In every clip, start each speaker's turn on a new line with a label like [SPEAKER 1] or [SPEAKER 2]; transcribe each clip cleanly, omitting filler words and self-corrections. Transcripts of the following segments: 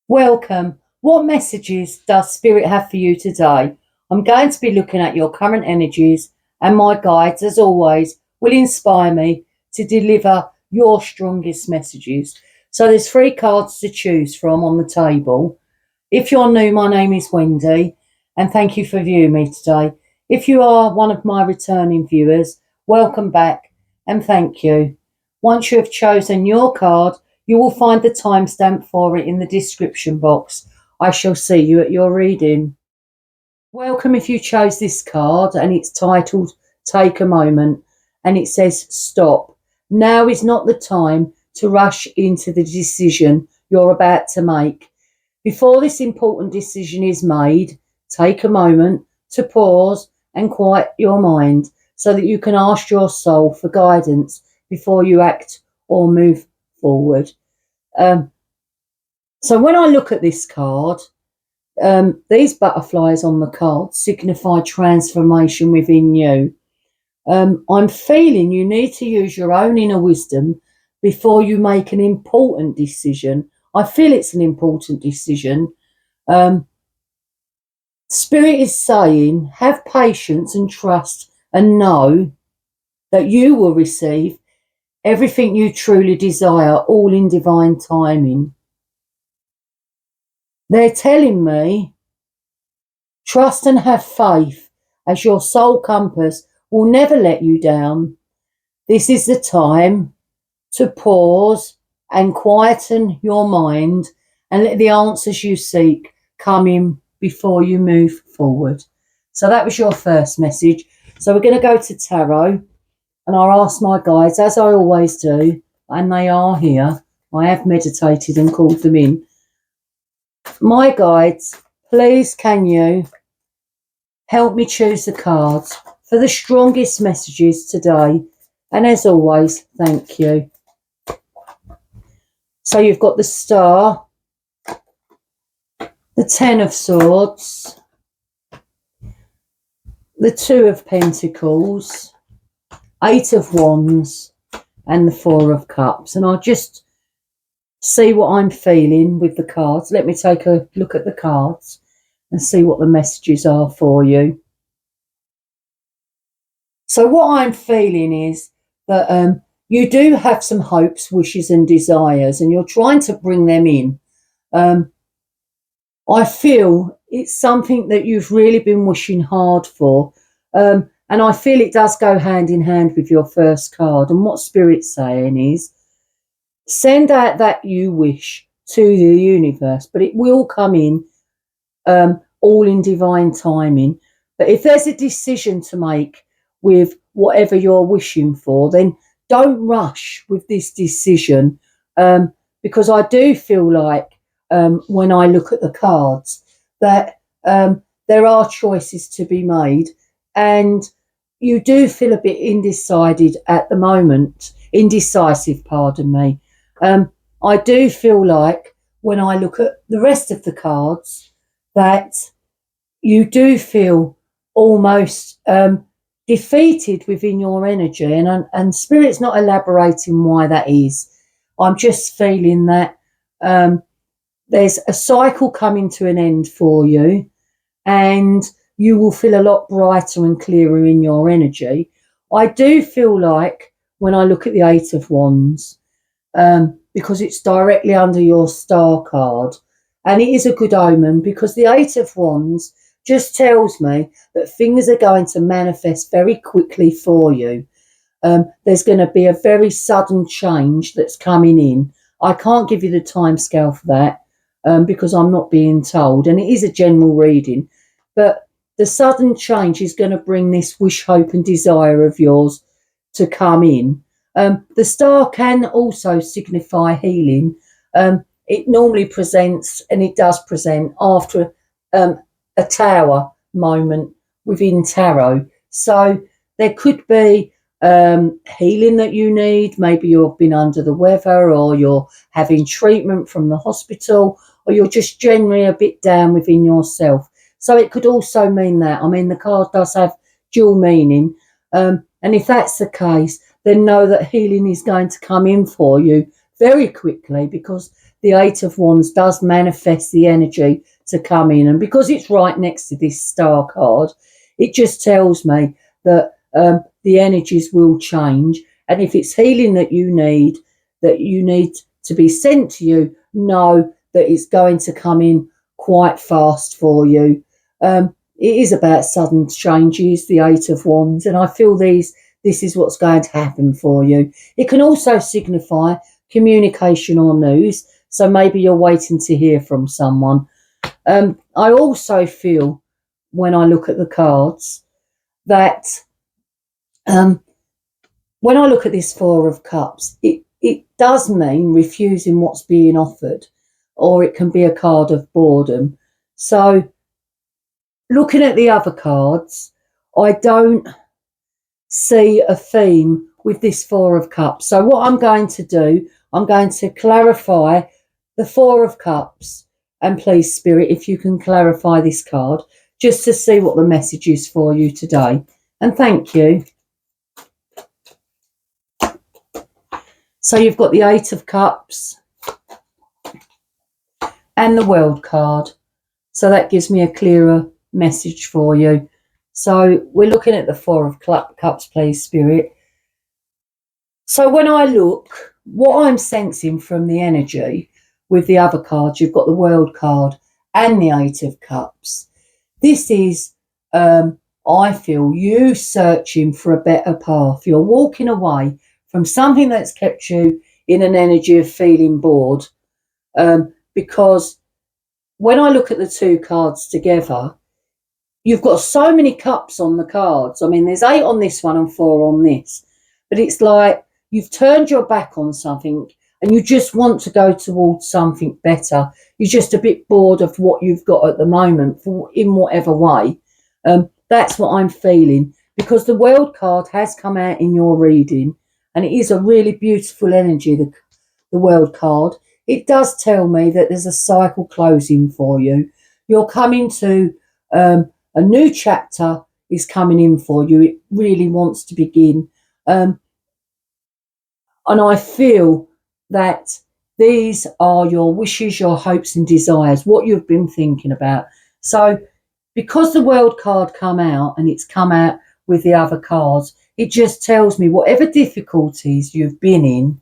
[SPEAKER 1] Welcome. What messages does Spirit have for you today? I'm going to be looking at your current energies, and my guides, as always, will inspire me to deliver your strongest messages. So there's 3 cards to choose from on the table. If you're new, my name is Wendy, and thank you for viewing me today. If you are one of my returning viewers, welcome back and thank you. Once you have chosen your card, you will find the timestamp for it in the description box. I shall see you at your reading. Welcome if you chose this card, and it's titled Take a Moment, and it says stop. Now is not the time to rush into the decision you're about to make. Before this important decision is made, take a moment to pause and quiet your mind so that you can ask your soul for guidance before you act or move forward. So when I look at this card, these butterflies on the card signify transformation within you. I'm feeling you need to use your own inner wisdom before you make an important decision. I feel it's an important decision. Spirit is saying, have patience and trust and know that you will receive everything you truly desire, all in divine timing. They're telling me, trust and have faith, as your soul compass will never let you down. This is the time to pause and quieten your mind and let the answers you seek come in before you move forward. So that was your first message. So we're going to go to tarot, and I'll ask my guides, as I always do, and they are here. I have meditated and called them in. My guides, please can you help me choose the cards for the strongest messages today? And as always, thank you. So you've got the Star, the 10 of Swords, the 2 of Pentacles, 8 of Wands, and the 4 of Cups. And I'll just see what I'm feeling with the cards. Let me take a look at the cards and see what the messages are for you. So what I'm feeling is that you do have some hopes, wishes and desires, and you're trying to bring them in. I feel it's something that you've really been wishing hard for. And I feel it does go hand in hand with your first card. And what Spirit's saying is, send out that you wish to the universe, but it will come in all in divine timing. But if there's a decision to make with whatever you're wishing for, then don't rush with this decision, because I do feel like when I look at the cards that there are choices to be made, and you do feel a bit indecisive at the moment. Indecisive, pardon me. I do feel like when I look at the rest of the cards that you do feel almost defeated within your energy, and Spirit's not elaborating why that is. I'm just feeling that there's a cycle coming to an end for you, and you will feel a lot brighter and clearer in your energy. I do feel like when I look at the 8 of Wands, because it's directly under your Star card, and it is a good omen, because the 8 of Wands just tells me that things are going to manifest very quickly for you. There's going to be a very sudden change that's coming in. I can't give you the time scale for that because I'm not being told, and it is a general reading, but the sudden change is going to bring this wish, hope and desire of yours to come in. The Star can also signify healing. It normally presents, and it does present after a Tower moment within tarot. So there could be healing that you need. Maybe you've been under the weather, or you're having treatment from the hospital, or you're just generally a bit down within yourself. So it could also mean that. I mean, the card does have dual meaning. And if that's the case, then know that healing is going to come in for you very quickly, because the Eight of Wands does manifest the energy to come in. And because it's right next to this Star card, it just tells me that the energies will change. And if it's healing that you need to be sent to you, know that it's going to come in quite fast for you. It is about sudden changes, the Eight of Wands, and I feel this is what's going to happen for you. It can also signify communication or news, so maybe you're waiting to hear from someone. I also feel, when I look at the cards, that when I look at this Four of Cups, it does mean refusing what's being offered, or it can be a card of boredom. So looking at the other cards, I don't see a theme with this Four of Cups. So what I'm going to do, I'm going to clarify the Four of Cups, and please, Spirit, if you can clarify this card, just to see what the message is for you today. And thank you. So you've got the Eight of Cups and the World card. So that gives me a clearer message for you. So we're looking at the Four of Cups, please, Spirit. So when I look, what I'm sensing from the energy with the other cards, you've got the World card and the Eight of Cups. This is, I feel, you searching for a better path. You're walking away from something that's kept you in an energy of feeling bored. Because when I look at the two cards together, you've got so many cups on the cards. I mean, there's 8 on this one and 4 on this. But it's like you've turned your back on something and you just want to go towards something better. You're just a bit bored of what you've got at the moment, in whatever way. That's what I'm feeling, because the World card has come out in your reading, and it is a really beautiful energy, the World card. It does tell me that there's a cycle closing for you. You're coming to a new chapter is coming in for you. It really wants to begin. And I feel that these are your wishes, your hopes and desires, what you've been thinking about. So because the World card come out, and it's come out with the other cards, it just tells me whatever difficulties you've been in,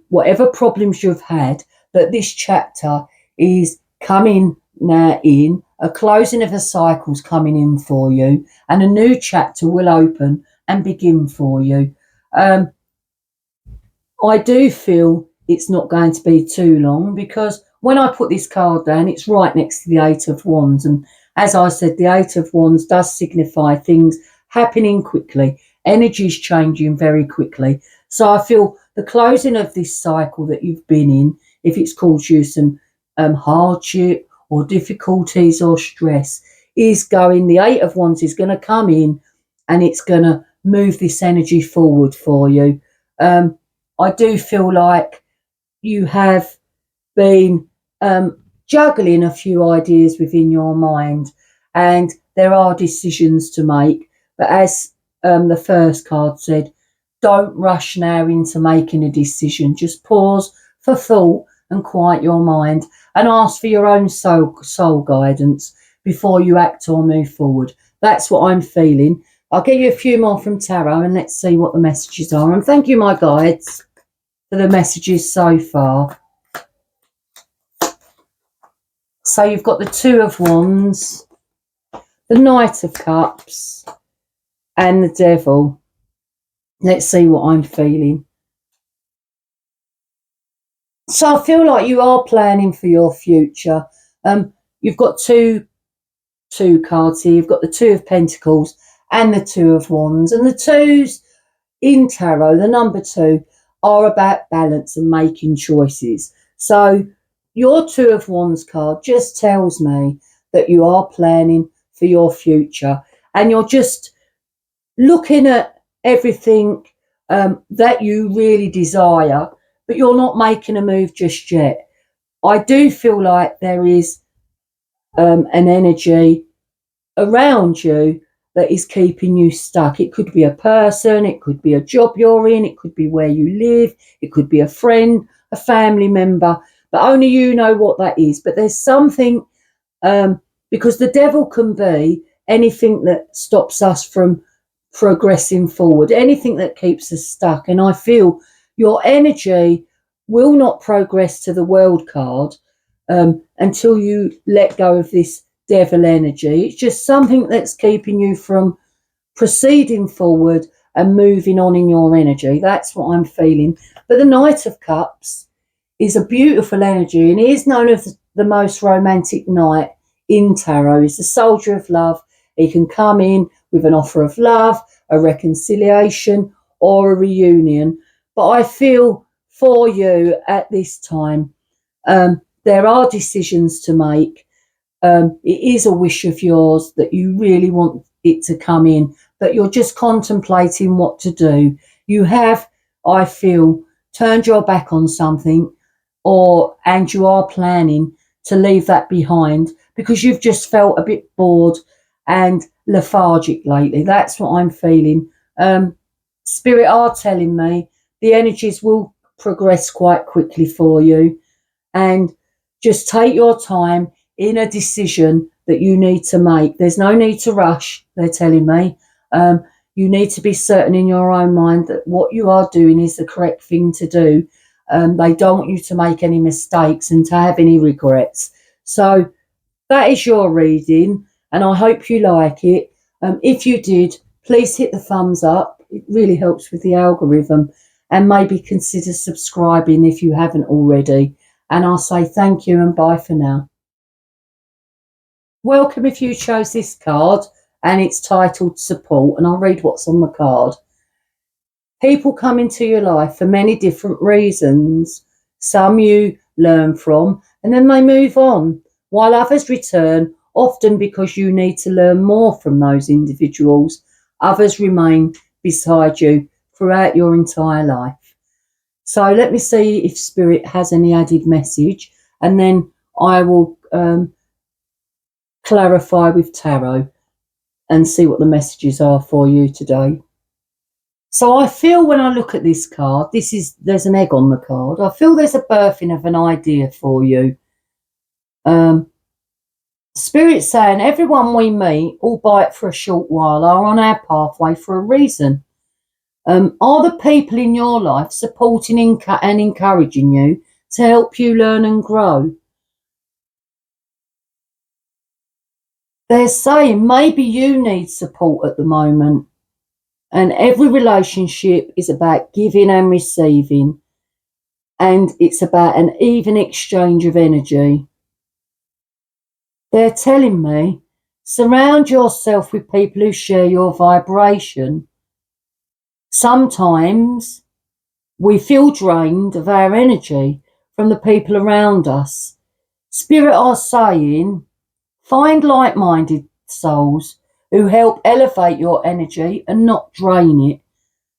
[SPEAKER 1] whatever problems you've had, that this chapter is coming now in, a closing of a cycle's coming in for you, and a new chapter will open and begin for you. I do feel it's not going to be too long, because when I put this card down, it's right next to the Eight of Wands. And as I said, the Eight of Wands does signify things happening quickly, energies changing very quickly. So I feel the closing of this cycle that you've been in, if it's caused you some hardship or difficulties or stress, is going, the Eight of Wands is going to come in and it's going to move this energy forward for you. I do feel like you have been juggling a few ideas within your mind, and there are decisions to make. But as the first card said, don't rush now into making a decision. Just pause for thought and quiet your mind, and ask for your own soul guidance before you act or move forward. That's what I'm feeling. I'll get you a few more from tarot, and let's see what the messages are. And thank you, my guides, for the messages so far. So you've got the Two of Wands, the Knight of Cups, and the Devil. Let's see what I'm feeling. So I feel like you are planning for your future. You've got two cards here. You've got the Two of Pentacles and the Two of Wands. And the twos in tarot, the number 2, are about balance and making choices. So your Two of Wands card just tells me that you are planning for your future, and you're just looking at everything that you really desire, but you're not making a move just yet. I do feel like there is an energy around you that is keeping you stuck. It could be a person, it could be a job you're in, it could be where you live, it could be a friend, a family member. but only you know what that is. But there's something, because the devil can be anything that stops us from progressing forward, anything that keeps us stuck. And I feel your energy will not progress to the world card until you let go of this devil energy. It's just something that's keeping you from proceeding forward and moving on in your energy. That's what I'm feeling. But the Knight of Cups is a beautiful energy, and he is known as the most romantic knight in tarot. He's the soldier of love. He can come in with an offer of love, a reconciliation, or a reunion. But I feel for you at this time, there are decisions to make. It is a wish of yours that you really want it to come in, but you're just contemplating what to do. You have, I feel, turned your back on something, and you are planning to leave that behind because you've just felt a bit bored and lethargic lately. That's what I'm feeling. Spirit are telling me the energies will progress quite quickly for you, and just take your time in a decision that you need to make. There's no need to rush, they're telling me. You need to be certain in your own mind that what you are doing is the correct thing to do. They don't want you to make any mistakes and to have any regrets. So that is your reading, and I hope you like it. If you did, please hit the thumbs up. It really helps with the algorithm, and maybe consider subscribing if you haven't already. And I'll say thank you and bye for now. Welcome if you chose this card, and it's titled Support, and I'll read what's on the card. People come into your life for many different reasons. Some you learn from and then they move on, while others return, often because you need to learn more from those individuals. Others remain beside you throughout your entire life. So let me see if Spirit has any added message, and then I will clarify with Tarot and see what the messages are for you today. So I feel when I look at this card, there's an egg on the card. I feel there's a birthing of an idea for you. Spirit saying everyone we meet, albeit for a short while, are on our pathway for a reason. Are the people in your life supporting and encouraging you to help you learn and grow? They're saying maybe you need support at the moment. And every relationship is about giving and receiving. And it's about an even exchange of energy. They're telling me, surround yourself with people who share your vibration. Sometimes we feel drained of our energy from the people around us. Spirit are saying, find like-minded souls who help elevate your energy and not drain it.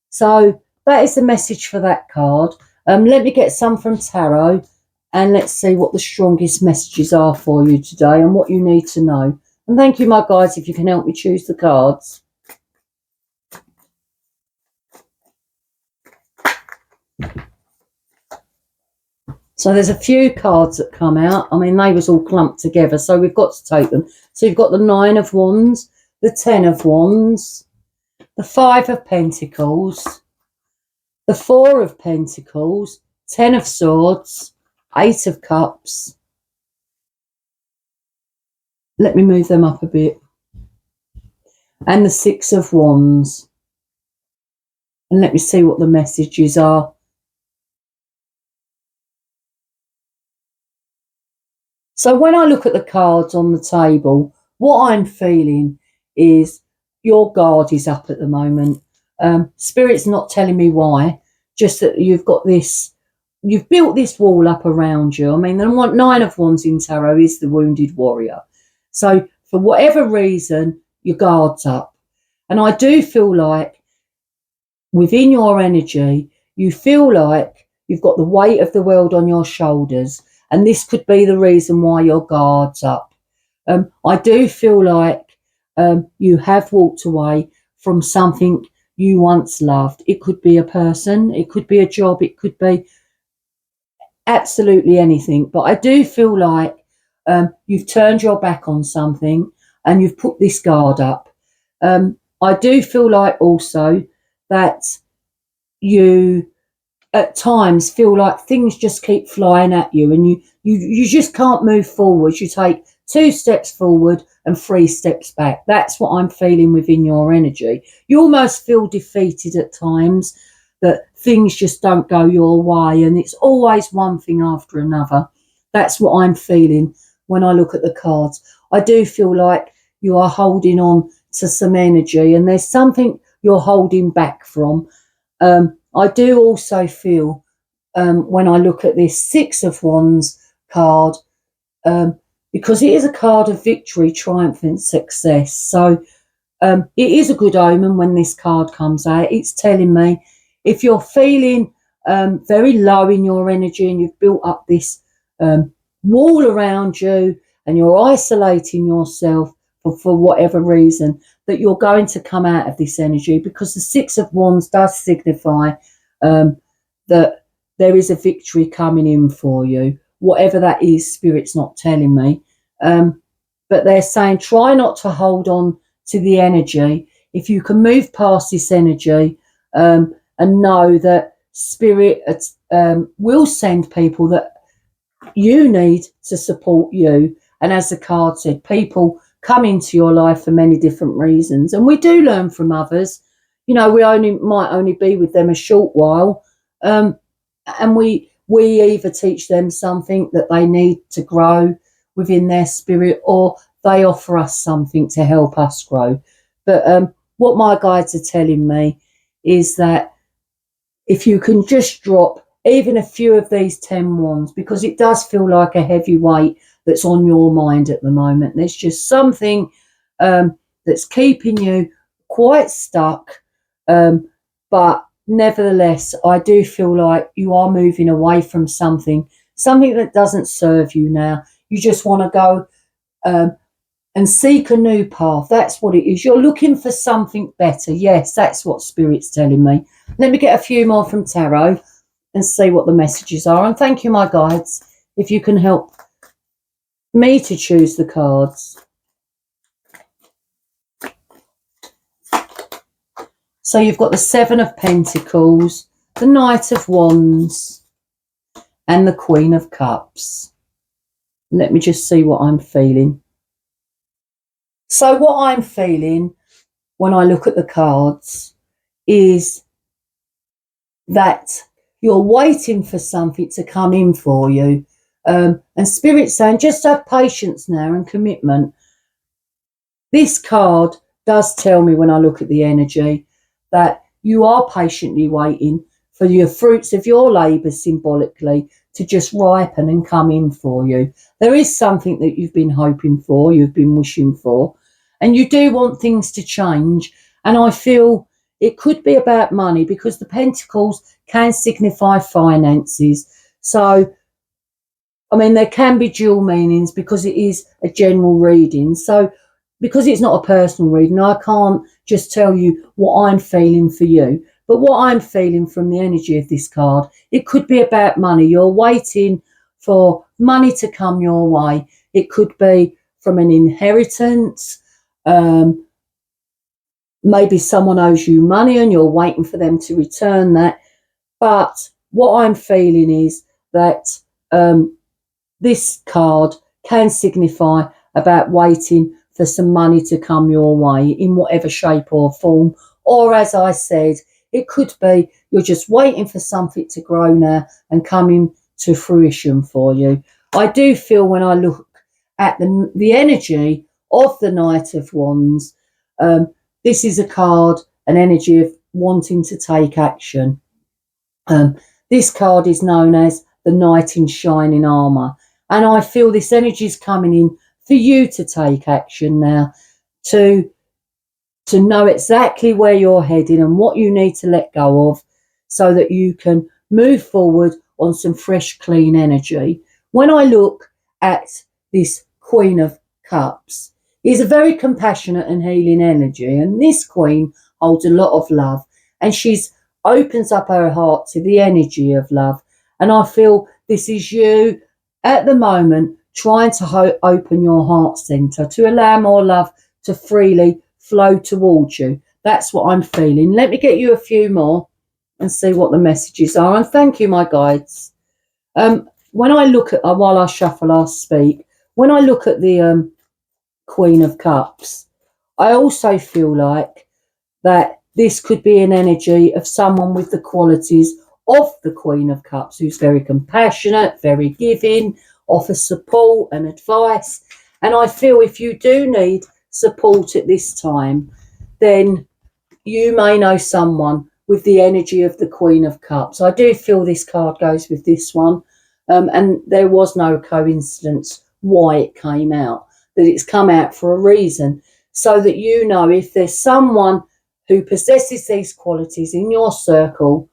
[SPEAKER 1] So that is the message for that card. Let me get some from Tarot, and let's see what the strongest messages are for you today and what you need to know. And thank you, my guides, if you can help me choose the cards. So there's a few cards that come out. I mean, they was all clumped together, so we've got to take them. So you've got the 9 of Wands, the 10 of Wands, the 5 of Pentacles, the 4 of Pentacles, 10 of Swords, 8 of Cups. Let me move them up a bit. And the 6 of Wands. And let me see what the messages are. So when I look at the cards on the table, what I'm feeling is your guard is up at the moment. Spirit's not telling me why, just that you've built this wall up around you. I mean, the 9 of Wands in Tarot is the wounded warrior. So for whatever reason, your guard's up. And I do feel like within your energy, you feel like you've got the weight of the world on your shoulders. And this could be the reason why your guard's up. I do feel like you have walked away from something you once loved. It could be a person, it could be a job, it could be absolutely anything. But I do feel like you've turned your back on something and you've put this guard up. I do feel like also that you at times feel like things just keep flying at you, and you just can't move forward. You take 2 steps forward and 3 steps back. That's what I'm feeling within your energy. You almost feel defeated at times, that things just don't go your way, and it's always one thing after another. That's what I'm feeling when I look at the cards. I do feel like you are holding on to some energy, and there's something you're holding back from. I do also feel when I look at this 6 of Wands card, because it is a card of victory, triumph and success. So it is a good omen when this card comes out. It's telling me if you're feeling very low in your energy and you've built up this wall around you and you're isolating yourself for whatever reason, that you're going to come out of this energy, because the 6 of Wands does signify that there is a victory coming in for you. Whatever that is, Spirit's not telling me. But they're saying try not to hold on to the energy. If you can move past this energy and know that Spirit will send people that you need to support you. And as the card said, people come into your life for many different reasons, and we do learn from others. You know, we might only be with them a short while, and we either teach them something that they need to grow within their spirit, or they offer us something to help us grow. But what my guides are telling me is that if you can just drop even a few of these 10 wands, because it does feel like a heavy weight that's on your mind at the moment. There's just something that's keeping you quite stuck. But nevertheless, I do feel like you are moving away from something that doesn't serve you now. You just want to go and seek a new path. That's what it is. You're looking for something better. Yes, that's what Spirit's telling me. Let me get a few more from Tarot and see what the messages are. And thank you, my guides, if you can help me to choose the cards. So you've got the 7 of Pentacles, the Knight of Wands, and the Queen of Cups. Let me just see what I'm feeling. So what I'm feeling when I look at the cards is that you're waiting for something to come in for you. And Spirit's saying just have patience now and commitment. This card does tell me, when I look at the energy, that you are patiently waiting for your fruits of your labour, symbolically, to just ripen and come in for you. There is something that you've been hoping for, you've been wishing for, and you do want things to change. And I feel it could be about money, because the Pentacles can signify finances. So, I mean, there can be dual meanings because it is a general reading. So, because it's not a personal reading, I can't just tell you what I'm feeling for you. But what I'm feeling from the energy of this card, it could be about money. You're waiting for money to come your way. It could be from an inheritance. Maybe someone owes you money and you're waiting for them to return that. But what I'm feeling is that this card can signify about waiting for some money to come your way in whatever shape or form. Or, as I said, it could be you're just waiting for something to grow now and coming to fruition for you. I do feel, when I look at the energy of the Knight of Wands, this is a card, an energy of wanting to take action. This card is known as the Knight in Shining Armour. And I feel this energy is coming in for you to take action now, to know exactly where you're heading and what you need to let go of, so that you can move forward on some fresh, clean energy. When I look at this Queen of Cups, it's a very compassionate and healing energy. And this Queen holds a lot of love, and she's opens up her heart to the energy of love. And I feel This is you at the moment trying to open your heart center to allow more love to freely flow towards you. That's what I'm feeling. Let me get you a few more and see what the messages are. And thank you, my guides. When I look at, while I shuffle, I'll speak. When I look at the Queen of Cups, I also feel like that this could be an energy of someone with the qualities of the Queen of Cups, who's very compassionate, very giving, offers support and advice. And I feel if you do need support at this time, then you may know someone with the energy of the Queen of Cups. I do feel this card goes with this one. And there was no coincidence why it came out, that it's come out for a reason, so that you know if there's someone who possesses these qualities in your circle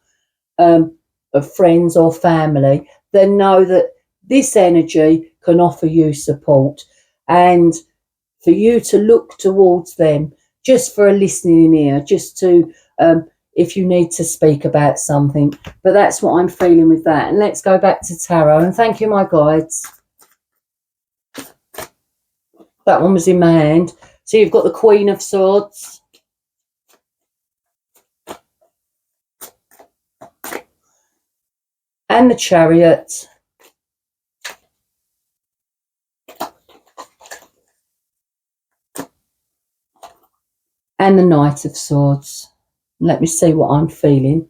[SPEAKER 1] of friends or family, then know that this energy can offer you support, and for you to look towards them just for a listening ear, just to if you need to speak about something. But that's what I'm feeling with that. And let's go back to tarot. And thank you, my guides. That one was in my hand. So you've got the Queen of Swords, and the Chariot, and the Knight of Swords. Let me see what I'm feeling.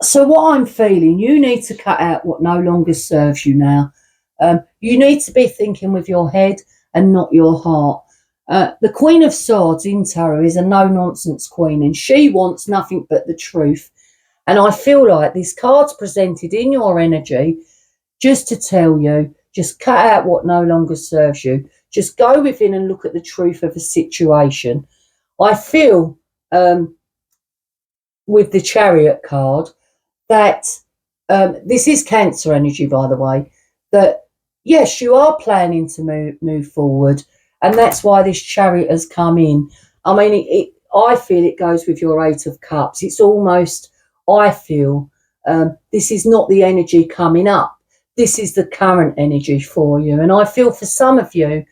[SPEAKER 1] So what I'm feeling, you need to cut out what no longer serves you now. You need to be thinking with your head and not your heart. The Queen of Swords in tarot is a no-nonsense queen, and she wants nothing but the truth. And I feel like this card's presented in your energy just to tell you, just cut out what no longer serves you. Just go within and look at the truth of a situation. I feel with the Chariot card that this is Cancer energy, by the way, that yes, you are planning to move forward, and that's why this Chariot has come in. I mean, I feel it goes with your Eight of Cups. It's almost, I feel, this is not the energy coming up. This is the current energy for you. And I feel for some of you,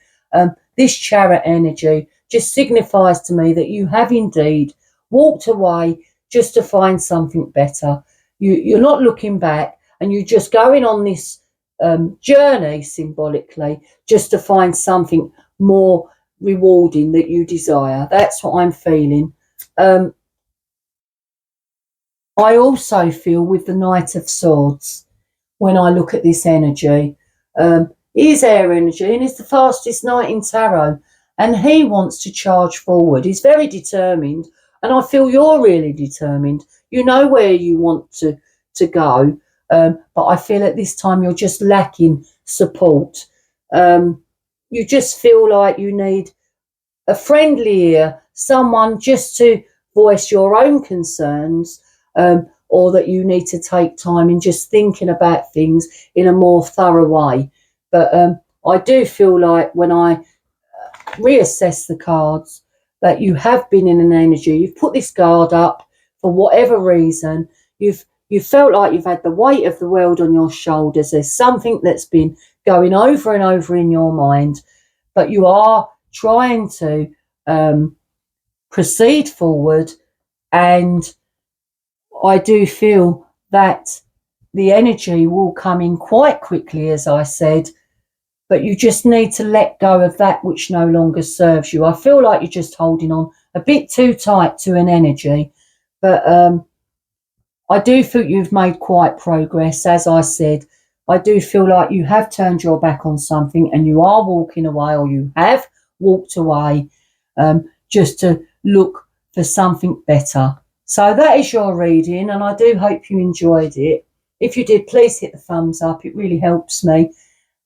[SPEAKER 1] this Chariot energy just signifies to me that you have indeed walked away just to find something better. You're not looking back, and you're just going on this journey, symbolically, just to find something more rewarding that you desire. That's what I'm feeling. I also feel with the Knight of Swords, when I look at this energy, it is air energy, and it's the fastest knight in tarot, and he wants to charge forward. He's very determined, and I feel you're really determined. You know where you want to go, but I feel at this time you're just lacking support. You just feel like you need a friendly ear, someone just to voice your own concerns, or that you need to take time in just thinking about things in a more thorough way. But I do feel like when I reassess the cards, that you have been in an energy, you've put this guard up for whatever reason, you've felt like you've had the weight of the world on your shoulders. There's something that's been going over and over in your mind, but you are trying to proceed forward. And I do feel that the energy will come in quite quickly, as I said, but you just need to let go of that which no longer serves you. I feel like you're just holding on a bit too tight to an energy, but I do feel you've made quite progress. As I said, I do feel like you have turned your back on something, and you are walking away, or you have walked away just to look for something better. So that is your reading, and I do hope you enjoyed it. If you did, please hit the thumbs up. It really helps me.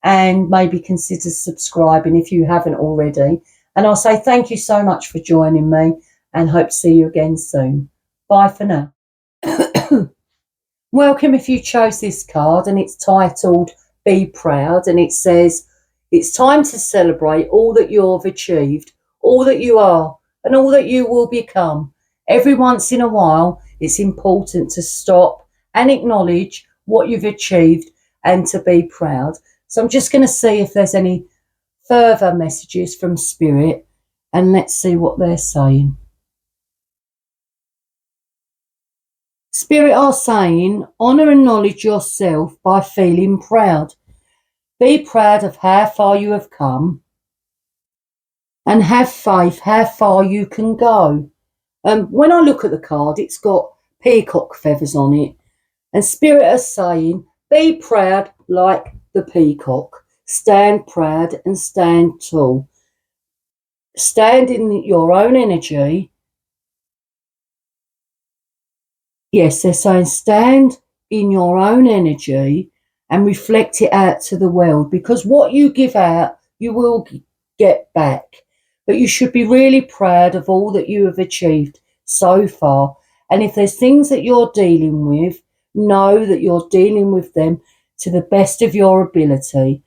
[SPEAKER 1] And maybe consider subscribing if you haven't already. And I'll say thank you so much for joining me, and hope to see you again soon. Bye for now. Welcome if you chose this card, and it's titled Be Proud, and it says, it's time to celebrate all that you've achieved, all that you are, and all that you will become. Every once in a while, it's important to stop and acknowledge what you've achieved and to be proud. So I'm just going to see if there's any further messages from Spirit, and let's see what they're saying. Spirit are saying, honour and acknowledge yourself by feeling proud. Be proud of how far you have come and have faith how far you can go. When I look at the card, it's got peacock feathers on it. And Spirit are saying, be proud like the peacock. Stand proud and stand tall. Stand in your own energy. Yes, they're saying stand in your own energy and reflect it out to the world, because what you give out, you will get back. But you should be really proud of all that you have achieved so far. And if there's things that you're dealing with, know that you're dealing with them to the best of your ability.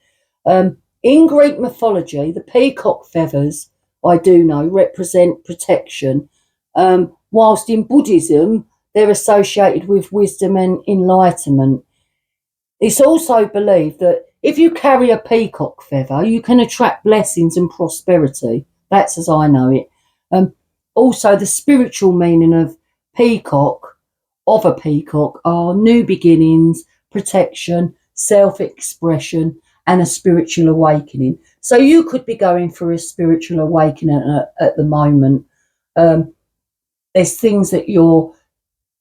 [SPEAKER 1] In Greek mythology, the peacock feathers, I do know, represent protection, whilst in Buddhism, they're associated with wisdom and enlightenment. It's also believed that if you carry a peacock feather, you can attract blessings and prosperity. That's as I know it. Also, the spiritual meaning of a peacock, are new beginnings, protection, self-expression, and a spiritual awakening. So you could be going through a spiritual awakening at the moment. There's things that you're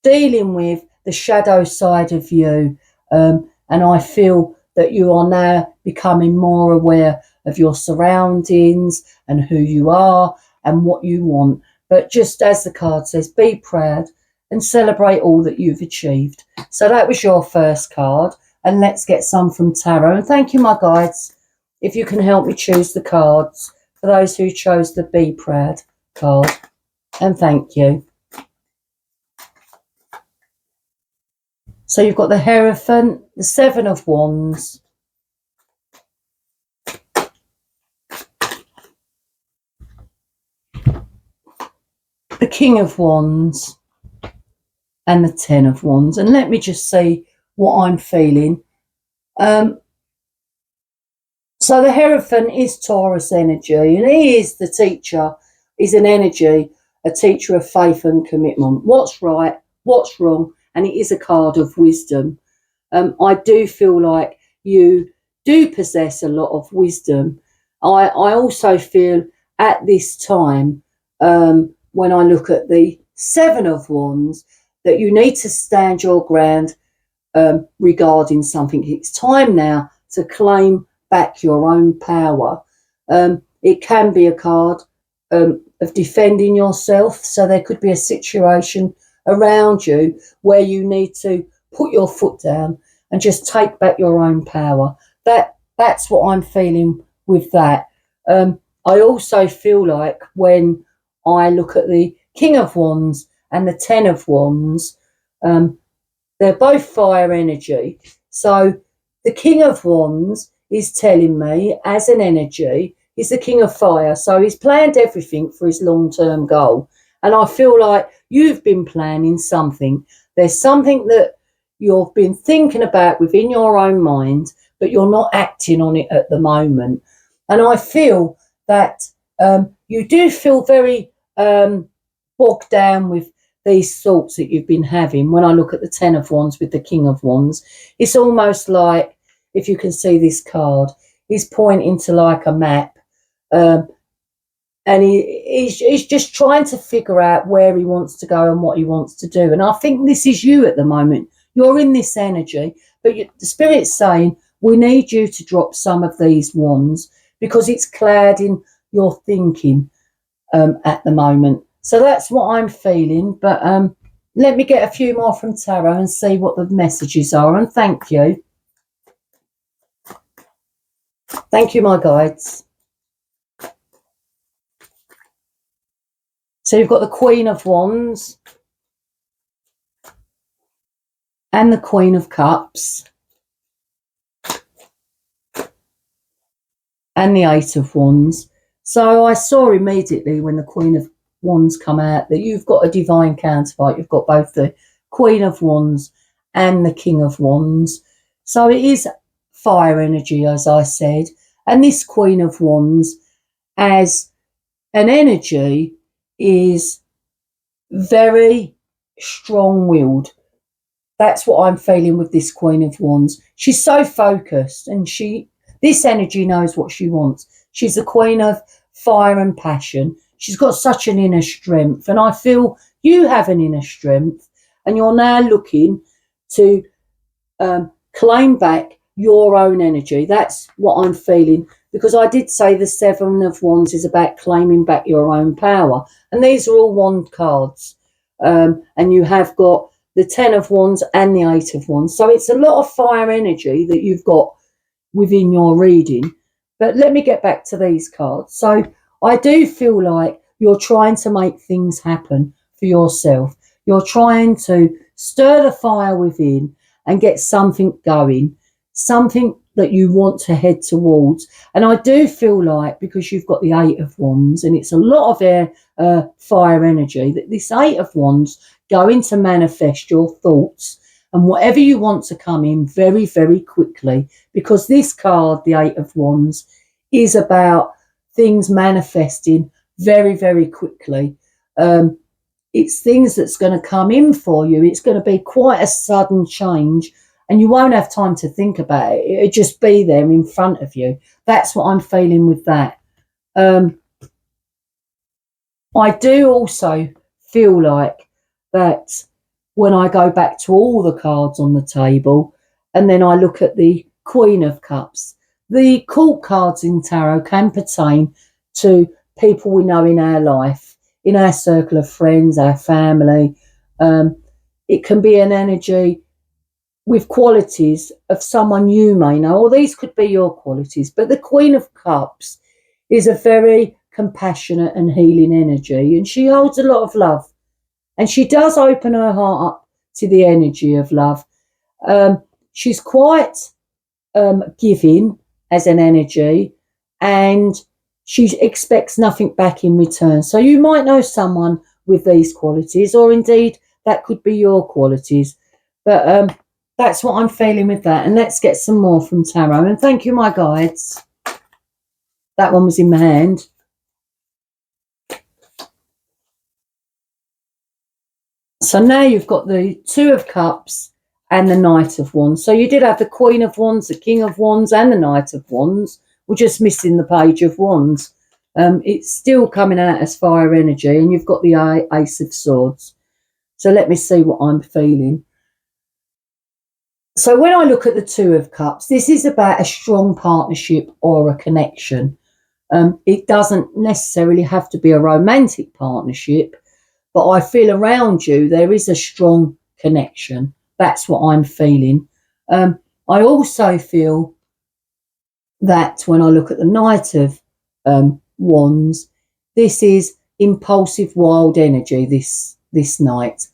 [SPEAKER 1] dealing with, the shadow side of you, and I feel that you are now becoming more aware of your surroundings and who you are and what you want. But just as the card says, be proud and celebrate all that you've achieved. So that was your first card, and let's get some from tarot. And thank you, my guides, if you can help me choose the cards for those who chose the Be Proud card. And thank you. So you've got the Hierophant, the Seven of Wands, the King of Wands, and the Ten of Wands. And let me just see what I'm feeling. So the Hierophant is Taurus energy, and he is the teacher, is an energy, a teacher of faith and commitment. What's right, what's wrong, and it is a card of wisdom. I do feel like you do possess a lot of wisdom. I also feel at this time, when I look at the Seven of Wands, that you need to stand your ground regarding something. It's time now to claim back your own power. It can be a card of defending yourself. So there could be a situation around you where you need to put your foot down and just take back your own power. That's what I'm feeling with that. I also feel like when I look at the King of Wands and the Ten of Wands, they're both fire energy. So the King of Wands is telling me, as an energy, he's the King of Fire. So he's planned everything for his long-term goal. And I feel like you've been planning something. There's something that you've been thinking about within your own mind, but you're not acting on it at the moment. And I feel that you do feel very bogged down with these thoughts that you've been having. When I look at the Ten of Wands with the King of Wands, it's almost like, if you can see this card, he's pointing to like a map, and he's just trying to figure out where he wants to go and what he wants to do. And I think this is you at the moment. You're in this energy, but the Spirit's saying, we need you to drop some of these wands because it's clouding your thinking at the moment. So that's what I'm feeling. But let me get a few more from tarot and see what the messages are. And thank you. Thank you, my guides. So you've got the Queen of Wands and the Queen of Cups and the Eight of Wands. So I saw immediately when the Queen of Wands come out that you've got a divine counterpart. You've got both the Queen of Wands and the King of Wands. So it is fire energy, as I said. And this Queen of Wands as an energy is very strong-willed. That's what I'm feeling with this Queen of Wands. She's so focused, and this energy knows what she wants. She's the queen of fire and passion. She's got such an inner strength, and I feel you have an inner strength, and you're now looking to claim back your own energy. That's what I'm feeling, because I did say the Seven of Wands is about claiming back your own power, and these are all wand cards, and you have got the 10 of Wands and the 8 of Wands. So it's a lot of fire energy that you've got within your reading. But let me get back to these cards. So I do feel like you're trying to make things happen for yourself. You're trying to stir the fire within and get something going, something that you want to head towards. And I do feel like, because you've got the 8 of Wands, and it's a lot of air, fire energy, that this 8 of Wands going to manifest your thoughts and whatever you want to come in very, very quickly, because this card, the 8 of Wands, is about things manifesting very, very quickly. It's things that's going to come in for you. It's going to be quite a sudden change, and you won't have time to think about it. It'll just be there in front of you. That's what I'm feeling with that. I do also feel like that when I go back to all the cards on the table, and then I look at the Queen of Cups, the court cards in tarot can pertain to people we know in our life, in our circle of friends, our family. It can be an energy with qualities of someone you may know, or these could be your qualities. But the Queen of Cups is a very compassionate and healing energy, and she holds a lot of love, and she does open her heart up to the energy of love. She's quite giving as an energy, and she expects nothing back in return. So you might know someone with these qualities, or indeed that could be your qualities. But that's what I'm feeling with that. And let's get some more from tarot. And thank you, my guides. That one was in my hand. So now you've got the 2 of Cups and the Knight of Wands. So you did have the Queen of Wands, the King of Wands, and the Knight of Wands. We're just missing the Page of Wands. It's still coming out as fire energy, and you've got the Ace of Swords. So let me see what I'm feeling. So when I look at the 2 of Cups, this is about a strong partnership or a connection. It doesn't necessarily have to be a romantic partnership, but I feel around you there is a strong connection. That's what I'm feeling. I also feel that when I look at the Knight of Wands, this is impulsive, wild energy, this knight.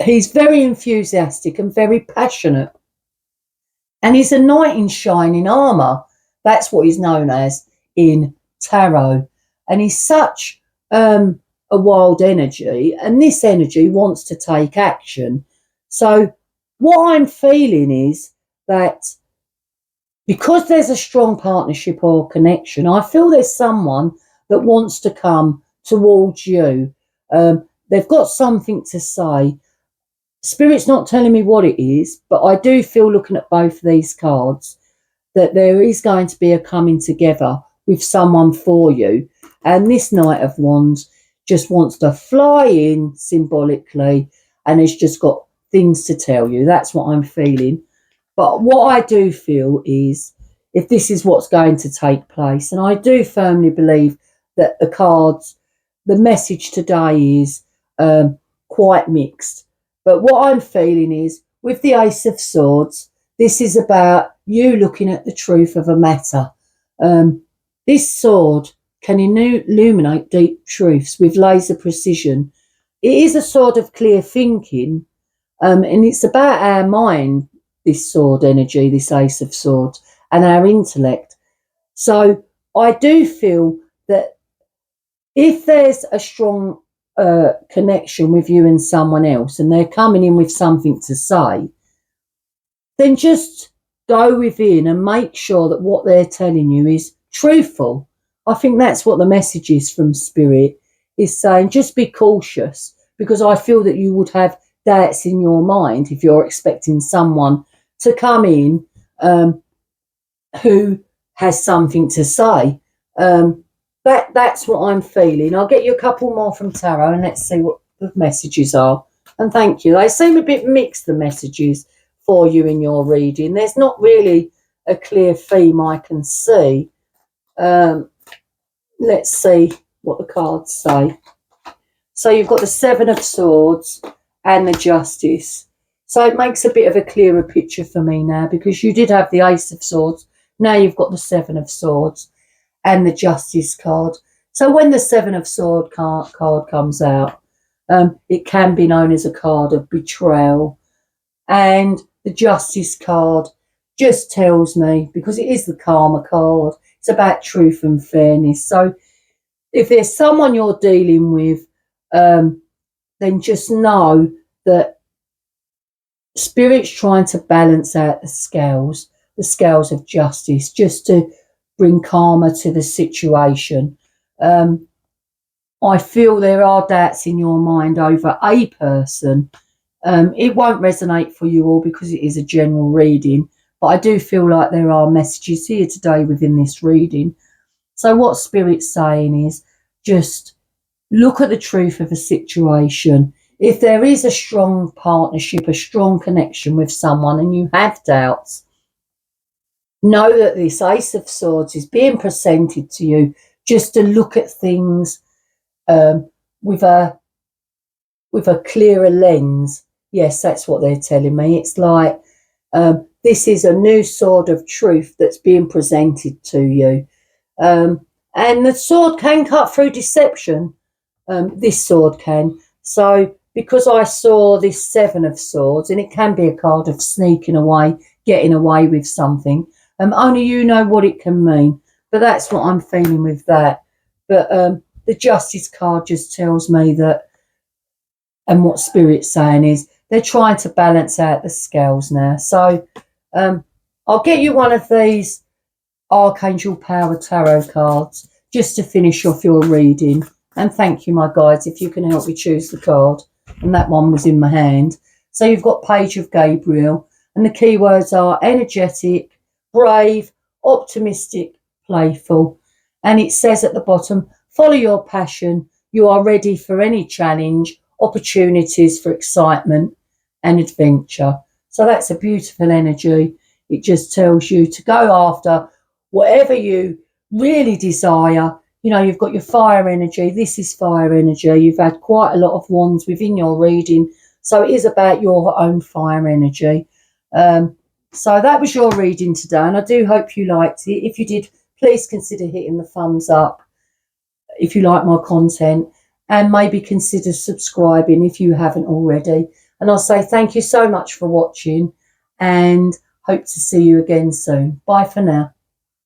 [SPEAKER 1] He's very enthusiastic and very passionate. And he's a knight in shining armour. That's what he's known as in tarot. And he's such a wild energy, and this energy wants to take action. So what I'm feeling is that because there's a strong partnership or connection, I feel there's someone that wants to come towards you. They've got something to say. Spirit's not telling me what it is, but I do feel, looking at both of these cards, that there is going to be a coming together with someone for you. And this Knight of Wands just wants to fly in symbolically, and has just got things to tell you. That's what I'm feeling. But what I do feel is, if this is what's going to take place, and I do firmly believe that the cards, the message today is quite mixed. But what I'm feeling is, with the Ace of Swords, this is about you looking at the truth of a matter. This sword can illuminate deep truths with laser precision. It is a sword of clear thinking, and it's about our mind, this sword energy, this Ace of Swords, and our intellect. So I do feel that if there's a strong connection with you and someone else, and they're coming in with something to say, then just go within and make sure that what they're telling you is truthful. I think that's what the message is from Spirit, is saying just be cautious, because I feel that you would have doubts in your mind if you're expecting someone to come in who has something to say. That's what I'm feeling. I'll get you a couple more from Tarot and let's see what the messages are. And thank you. They seem a bit mixed, the messages for you in your reading. There's not really a clear theme I can see. Let's see what the cards say. So you've got the Seven of Swords and the Justice. So it makes a bit of a clearer picture for me now, because you did have the Ace of Swords. Now you've got the Seven of Swords and the Justice card. So when the Seven of Swords card comes out, it can be known as a card of betrayal. And the Justice card just tells me, because it is the Karma card, it's about truth and fairness. So if there's someone you're dealing with, then just know that Spirit's trying to balance out the scales of justice, just to bring karma to the situation. I feel there are doubts in your mind over a person. It won't resonate for you all because it is a general reading, but I do feel like there are messages here today within this reading. So what Spirit's saying is just look at the truth of a situation. If there is a strong partnership, a strong connection with someone, and you have doubts, know that this Ace of Swords is being presented to you just to look at things with a clearer lens. Yes, that's what they're telling me. It's like this is a new sword of truth that's being presented to you. And the sword can cut through deception. This sword can. So because I saw this Seven of Swords, and it can be a card of sneaking away, getting away with something. Only you know what it can mean. But that's what I'm feeling with that. But the Justice card just tells me that, and what Spirit's saying is, they're trying to balance out the scales now. So I'll get you one of these Archangel Power Tarot cards just to finish off your reading. And thank you, my guides, if you can help me choose the card. And that one was in my hand. So you've got Page of Gabriel. And the keywords are energetic, brave, optimistic, playful. And it says at the bottom, follow your passion. You are ready for any challenge, opportunities for excitement and adventure. So that's a beautiful energy. It just tells you to go after whatever you really desire. You know, you've got your fire energy. This is fire energy. You've had quite a lot of wands within your reading. So it is about your own fire energy. So that was your reading today. And I do hope you liked it. If you did, please consider hitting the thumbs up if you like my content. And maybe consider subscribing if you haven't already. And I'll say thank you so much for watching. And hope to see you again soon. Bye for now.